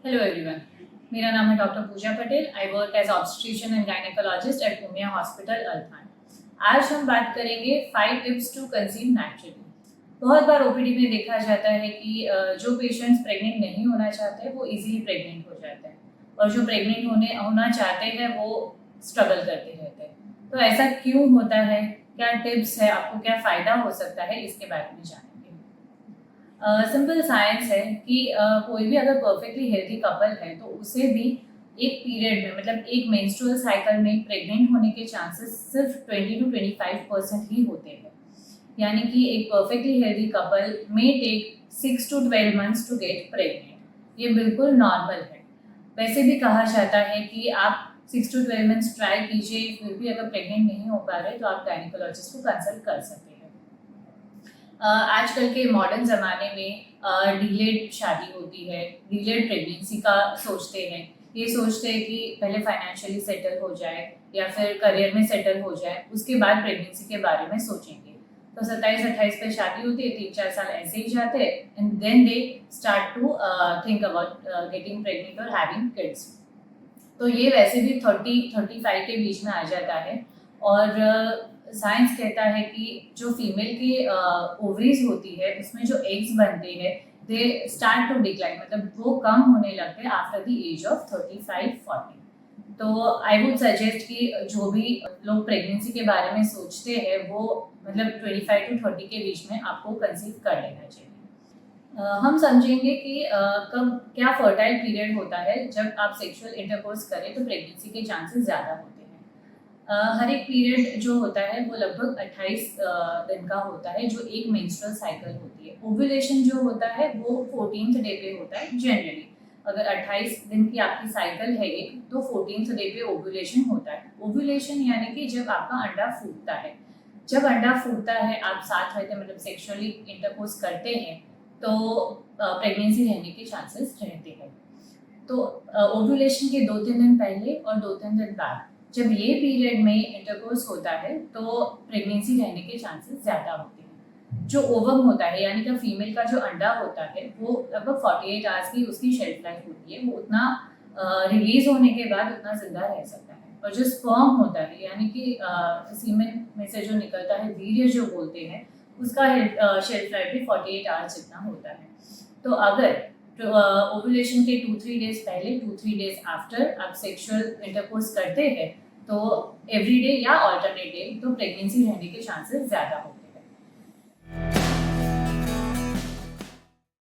Hello everyone, मेरा नाम है doctor Pooja Patel. I work as obstetrician and gynaecologist at Umiya hospital Althan. आज हम बात करेंगे 5 टिप्स टू कंसीव नेचुरली। बहुत बार ओपीडी में देखा जाता है कि जो पेशेंट्स प्रेग्नेंट नहीं होना चाहते वो इजीली प्रेग्नेंट हो जाते हैं, और जो प्रेग्नेंट होना चाहते हैं वो स्ट्रगल करते रहते हैं। तो ऐसा क्यों होता है, क्या टिप्स है, आपको क्या फ़ायदा हो सकता है, इसके बारे में जानेंगे। सिंपल साइंस है कि कोई भी अगर परफेक्टली हेल्थी कपल है तो उसे भी एक पीरियड में, मतलब एक मेंस्ट्रुअल साइकिल में प्रेग्नेंट होने के चांसेस सिर्फ 20 to 25% ही होते हैं। यानी कि एक परफेक्टली हेल्थी कपल में take 6 to 12 months to get pregnant. ये बिल्कुल नॉर्मल है। वैसे भी कहा जाता है कि आप 6 to 12 मंथ्स ट्राई कीजिए, फिर भी अगर प्रेग्नेंट नहीं हो पा रहे तो आप गायनेकोलॉजिस्ट को कंसल्ट कर सकते हैं। आजकल के मॉडर्न ज़माने में डिलेड शादी होती है, डिलेड प्रेगनेंसी का सोचते हैं। ये सोचते हैं कि पहले फाइनेंशियली सेटल हो जाए या फिर करियर में सेटल हो जाए, उसके बाद प्रेगनेंसी के बारे में सोचेंगे। तो 27-28 पे शादी होती है, 3-4 साल ऐसे ही जाते हैं, and then they start to think about getting pregnant और हैविंग किड्स। तो ये वैसे भी 30-35 के बीच में आ जाता है। और साइंस कहता है कि जो फीमेल की ओवरीज होती है उसमें जो एग्स बनते हैं दे स्टार्ट टू डिक्लाइन, मतलब वो कम होने लगते हैं आफ्टर द एज ऑफ 35-40। तो आई वुड सजेस्ट कि जो भी लोग प्रेगनेंसी के बारे में सोचते हैं वो मतलब 25 to 30 के बीच में आपको कंसीव कर लेना चाहिए। हम समझेंगे कि कब क्या फर्टाइल पीरियड होता है। जब आप सेक्सुअल इंटरकोर्स करें तो प्रेगनेंसी के चांसेस ज़्यादा होते हैं। हर एक पीरियड जो होता है वो लगभग 28 दिन का होता है, जो एक मेंस्ट्रुअल साइकिल होती है। ओव्यूलेशन जो होता है वो 14th डे पे होता है जनरली। अगर 28 दिन की आपकी साइकिल है एक, तो 14th डे पे ओव्यूलेशन होता है। ओव्यूलेशन यानी कि जब आपका अंडा फूटता है। जब अंडा फूटता है, आप साथ रहते मतलब सेक्सुअली इंटरकोर्स करते हैं, तो प्रेगनेंसी रहने के चांसेस रहते हैं। तो ओव्यूलेशन के 2-3 दिन पहले और 2-3 दिन बाद जब ये पीरियड में इंटरकोर्स होता है तो प्रेगनेंसी रहने के चांसेस ज़्यादा होते हैं। जो ओवम होता है यानी कि फीमेल का जो अंडा होता है वो लगभग 48 आवर्स की उसकी शेल्फ लाइफ होती है। वो उतना रिलीज होने के बाद उतना जिंदा रह सकता है। और जो स्पर्म होता है यानी कि सीमेन में से जो निकलता है, वीर्य जो बोलते हैं, उसका शेल्फ लाइफ भी 48 आवर्स जितना होता है। तो अगर ओव्यूलेशन के 2-3 डेज पहले, 2-3 डेज आफ्टर आप सेक्सुअल इंटरकोर्स करते हैं तो एवरी डे या ऑल्टरनेट डे तो प्रेगनेंसी रहने के चांसेस ज़्यादा होते हैं।